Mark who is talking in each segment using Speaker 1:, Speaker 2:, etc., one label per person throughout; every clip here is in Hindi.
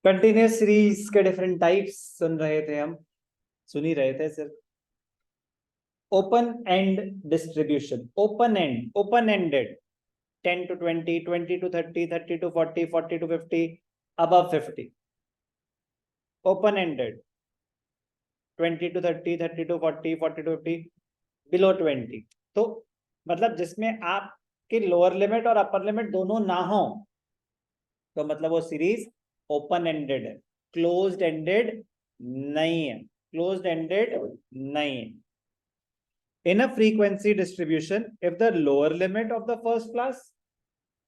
Speaker 1: कंटिन्यूस सीरीज के डिफरेंट टाइप्स सुन रहे थे हम, सुन ही रहे थे सिर्फ। Open and distribution, open ended 10 to 20, 20 to 30, 30 to 40, 40 to 50, above 50. Open ended 20 to 30, 30 to 40, 40 to 50, below 20. तो मतलब जिसमें आपके लोअर लिमिट और अपर लिमिट दोनों ना हो, तो मतलब वो सीरीज ओपन एंडेड है, क्लोज्ड एंडेड नहीं है, क्लोज्ड एंडेड नहीं है। In a frequency distribution, if the lower limit of the first class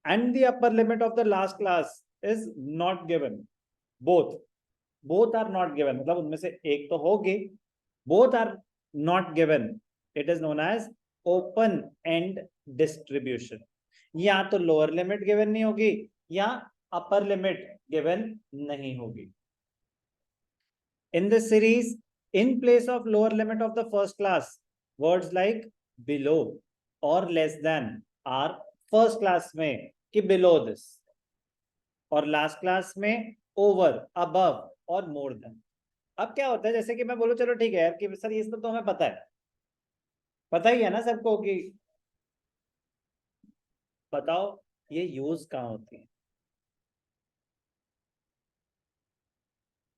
Speaker 1: and the upper limit of the last class is not given, both are not given, मतलब उनमें से एक तो होगी, both are not given, it is known as open end distribution. या तो लोअर लिमिट गिवन नहीं होगी या अपर लिमिट गिवन नहीं होगी। In this series, in place of lower limit of the first class, words like below or less than are first class में कि below this, और लास्ट क्लास में over, above और more than। अब क्या होता है, जैसे कि मैं बोलूं चलो ठीक है यार कि सर ये सब तो हमें पता है, पता ही है ना सबको कि बताओ ये यूज कहाँ होती है।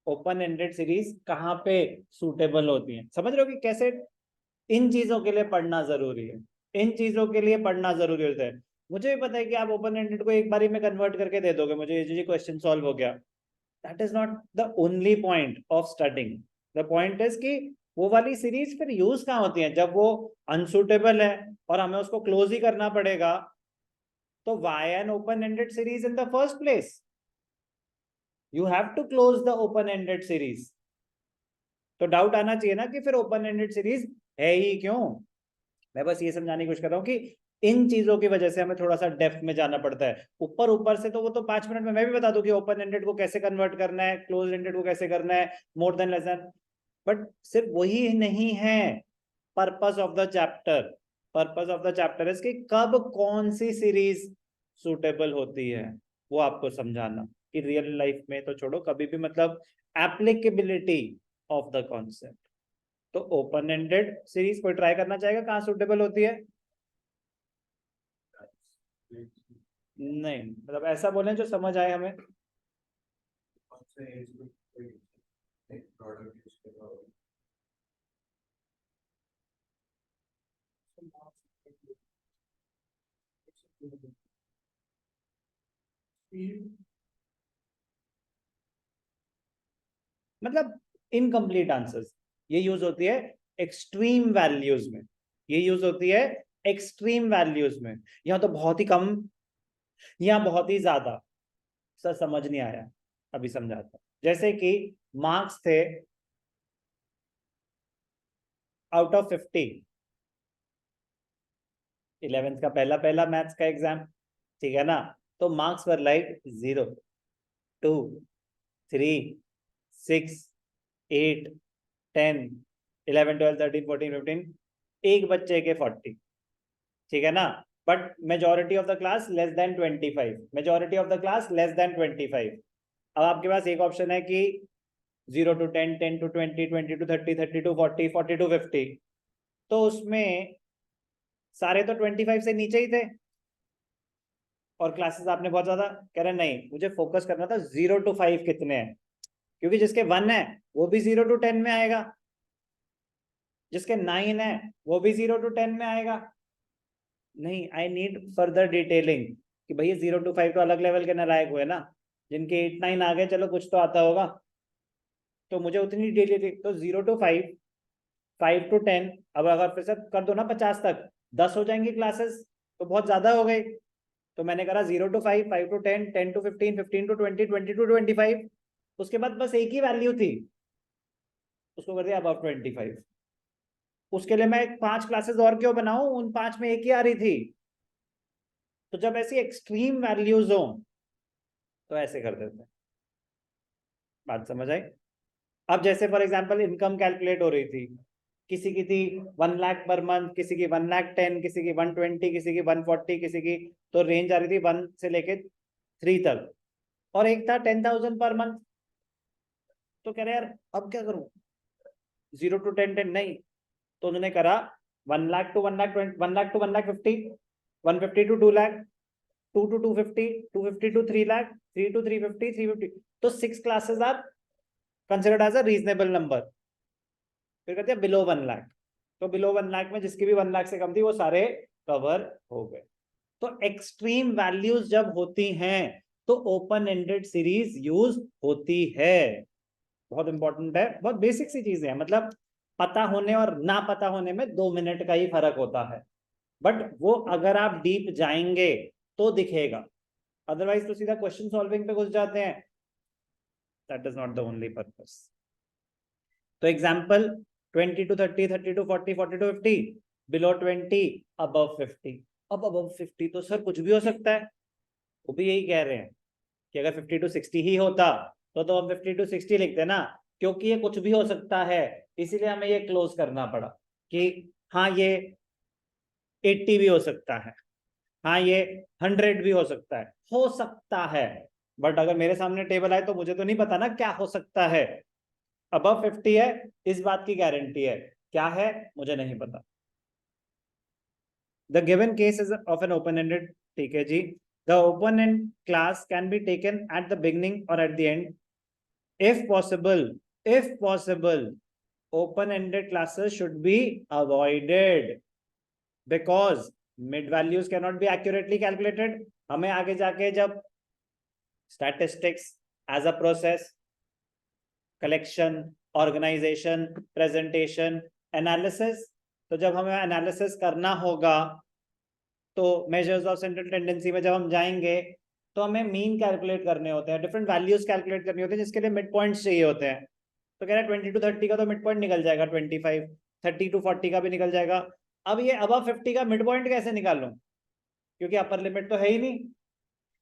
Speaker 1: ओपन एंडेड सीरीज कहाँ पे सूटेबल होती है, समझ रहे हो कि कैसे इन चीजों के लिए पढ़ना जरूरी है, इन चीजों के लिए पढ़ना जरूरी होता है। मुझे भी पता है कि आप ओपन एंडेड को एक बारी में कन्वर्ट करके दे दोगे, मुझे ये क्वेश्चन सॉल्व हो गया। That is not the only point of studying. The point is कि वो वाली सीरीज फिर यूज कहाँ होती है, जब वो अनसुटेबल है और हमें उसको क्लोज ही करना पड़ेगा, तो why an open ended series in the first place? You have to close the open ended series. तो डाउट आना चाहिए ना कि फिर ओपन एंडेड सीरीज है ही क्यों। मैं बस ये समझाने की कोशिश कर रहा हूँ कि इन चीजों की वजह से हमें थोड़ा सा डेप्थ में जाना पड़ता है। ऊपर ऊपर से तो वो तो 5 मिनट में मैं भी बता दूं कि ओपन एंडेड को कैसे कन्वर्ट करना है, क्लोज एंडेड को कैसे करना है, more than less than, but सिर्फ वही नहीं है purpose of the chapter. Purpose of the chapter is कि कब कौन सी सीरीज सुटेबल होती है वो आपको समझाना, कि रियल लाइफ में तो छोड़ो, कभी भी मतलब एप्लीकेबिलिटी ऑफ द कॉन्सेप्ट। तो ओपन एंडेड सीरीज कोई ट्राई करना चाहेगा कहाँ सुटेबल होती है? नहीं, मतलब ऐसा बोलें जो समझ आए हमें। मतलब इनकम्प्लीट आंसर्स, ये यूज होती है एक्सट्रीम वैल्यूज में, ये यूज होती है एक्सट्रीम वैल्यूज में। यहाँ तो बहुत ही कम, यहाँ बहुत ही ज्यादा। सर समझ नहीं आया, अभी समझाता हूं। जैसे कि मार्क्स थे आउट ऑफ 50, 11th का पहला पहला मैथ्स का एग्जाम, ठीक है ना? तो मार्क्स वर लाइक 0, 2, 3, 6, 8, 10, 11, 12, 13, 14, 15, एक बच्चे के 40, ठीक है ना? But majority of the class less than 25, majority of the class less than 25। अब आपके पास एक ऑप्शन है कि 0 to 10, 10 to 20, 20 to 30, 30 to 40, 40 to 50। तो उसमें सारे तो 25 से नीचे ही थे, और क्लासेस आपने बहुत ज्यादा कह रहे नहीं, मुझे फोकस करना था 0 to 5 कितने हैं, क्योंकि जिसके 1 है वो भी 0 to 10 में आएगा, जिसके 9 है वो भी 0 to 10 में आएगा। नहीं, आई नीड फर्दर डिटेलिंग कि भैया 0 to 5 तो अलग लेवल के नालायक हुए ना, जिनके 8, 9 आ गए, चलो कुछ तो आता होगा। तो मुझे उतनी डिटेल, तो 0 to 5, 5 to 10, अब अगर फिर से कर दो ना 50 तक, 10 हो जाएंगी क्लासेस, तो बहुत ज्यादा हो गई। तो मैंने करा 0 to 5, 5 to 10, 10 to 15, 15 to 20, 20 to 25। उसके बाद बस एक ही वैल्यू थी, उसको कर दिया अबव 25। उसके लिए मैं 5 क्लासेस और क्यों बनाऊं, उन 5 में एक ही आ रही थी। तो जब ऐसी एक्सट्रीम वैल्यूज हो तो ऐसे कर देते हैं। बात समझ आई? अब जैसे फॉर एग्जांपल इनकम कैलकुलेट हो रही थी, किसी की थी 1 लाख पर मंथ, किसी की 1,10,000, किसी की 120, किसी की 140, किसी की तो रेंज आ रही थी 1 से लेके 3 तक, और एक था 10,000 पर मंथ। तो कह रहे यार अब क्या करूं, 0 to 10 10 नहीं, तो उन्होंने करा 1 lakh to 1 lakh 1 lakh to 1 lakh 50, 150 to 2 lakh, 2 to 250, 250 to 3 lakh, 3 to 350, 350. तो 6 classes are considered as a reasonable number. फिर कहते हैं below 1 lakh. तो below 1 lakh में जिसकी भी 1 lakh से कम थी वो सारे कवर हो गए. तो एक्सट्रीम वैल्यूज जब होती हैं तो ओपन एंडेड सीरीज यूज होती है. बहुत इंपॉर्टेंट है, बहुत बेसिक सी चीजें हैं. मतलब पता होने और ना पता होने में 2 मिनट का ही फर्क होता है, बट वो अगर आप डीप जाएंगे तो दिखेगा, अदरवाइज तो सीधा क्वेश्चन सॉल्विंग पे घुस जाते हैं. That is not the only purpose. तो example 20 to 30, 30 to 40, 40 to 50, below 20, above 50. अब above 50 तो सर कुछ भी हो सकता है. वो भी यही कह रहे हैं कि अगर 50 to 60 ही होता तो हम 50 to 60 लिखते ना, क्योंकि ये कुछ भी हो सकता है इसीलिए हमें ये क्लोज करना पड़ा कि हाँ ये 80 भी हो सकता है, हाँ ये 100 भी हो सकता है. बट अगर मेरे सामने टेबल आए तो मुझे तो नहीं पता ना क्या हो सकता है. अबव 50 है इस बात की गारंटी है, क्या है मुझे नहीं पता. The given case is of an open ended. ठीक है जी. The open end class can be taken at the beginning और at the end if possible. Open ended classes should be avoided because mid values cannot be accurately calculated. हमें आगे जाके जब statistics as a process, collection, organization, presentation, analysis, तो जब हमें एनालिसिस करना होगा तो मेजर्स ऑफ सेंट्रल टेंडेंसी में जब हम जाएंगे तो हमें मीन कैलकुलेट करने होते हैं, डिफरेंट वैल्यूज कैलकुलेट करनी होती है जिसके लिए मिड पॉइंट्स चाहिए होते हैं. तो कह रहा है 20 to 30 का तो मिड पॉइंट निकल जाएगा, 25, 30 to 40 का भी निकल जाएगा. अब ये अबव 50 का मिड पॉइंट कैसे निकालूं, क्योंकि अपर लिमिट तो है ही नहीं.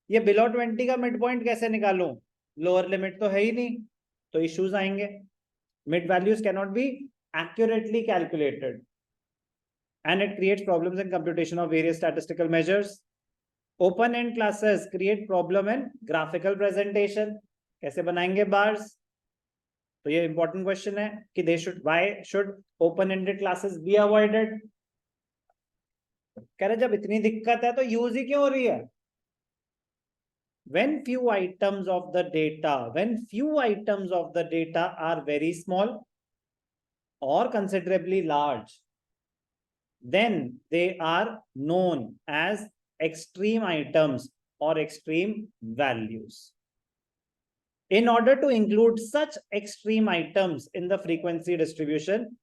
Speaker 1: ये बिलो 20 का मिड पॉइंट कैसे निकालूं, लोअर लिमिट तो है ही नहीं. तो इश्यूज आएंगे. Mid values cannot be accurately calculated and it creates problems in computation of various statistical measures. Open end classes create problem in graphical presentation. कैसे बनाएंगे bars? तो ये इंपॉर्टेंट क्वेश्चन है कि why should open ended classes be avoided. कह रहे जब इतनी दिक्कत है तो यूज ही क्यों हो रही है. when few items of the data are very small or considerably large, then they are known as extreme items or extreme values. In order to include such extreme items in the frequency distribution,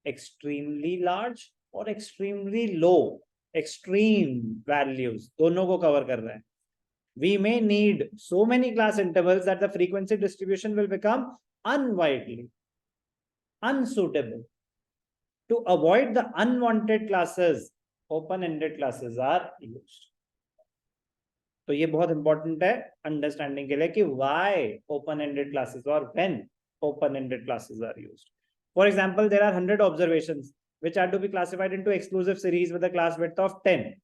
Speaker 1: extremely large or extremely low, extreme values दोनों को cover कर रहे हैं. We may need so many class intervals that the frequency distribution will become unwieldy, unsuitable. To avoid the unwanted classes, open-ended classes are used. तो ये बहुत इंपॉर्टेंट है अंडरस्टैंडिंग के लिए कि why open-ended classes or when open-ended classes are used. For example, there are 100 observations which are to be classified into exclusive series with a class width of 10.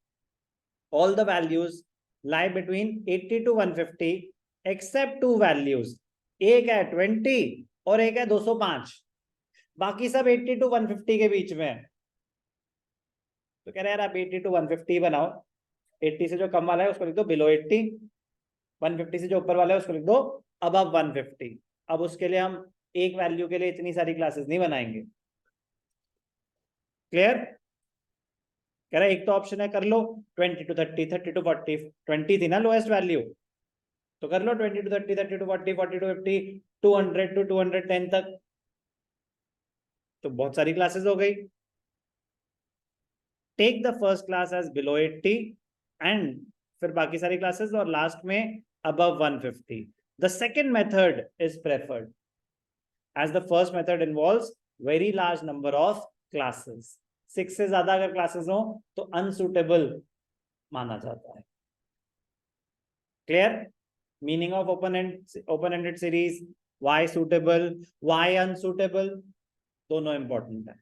Speaker 1: All the values lie between 80 to 150 except two values. एक है 20 और एक है 205. बाकी सब 80 to 150 के बीच में है. तो कह रहे हैं यार आप 80 to 150 बनाओ. 80 से जो कम वाला है उसको लिख दो बिलो 80, 150 से जो ऊपर वाला है उसको लिख दो अबव 150. अब उसके लिए हम एक वैल्यू के लिए इतनी सारी क्लासेस नहीं बनाएंगे. क्लियर. कह रहा है एक तो ऑप्शन है कर लो 20 to 30, 30 to 40. 20 थी ना लोएस्ट वैल्यू, तो कर लो 20 to 30, 30 to 40, 40 to 50, 200 to 210 तक. तो बहुत सारी क्लासेस हो गई. Take the first class as below 80 and फिर बाकी सारी क्लासेस और लास्ट में above 150. The second method is preferred as the first method involves very large number of classes. 6 से ज्यादा अगर क्लासेस हो तो अनसुटेबल माना जाता है. Clear. Meaning of open ended series, why suitable, why unsuitable, दोनों इंपॉर्टेंट है.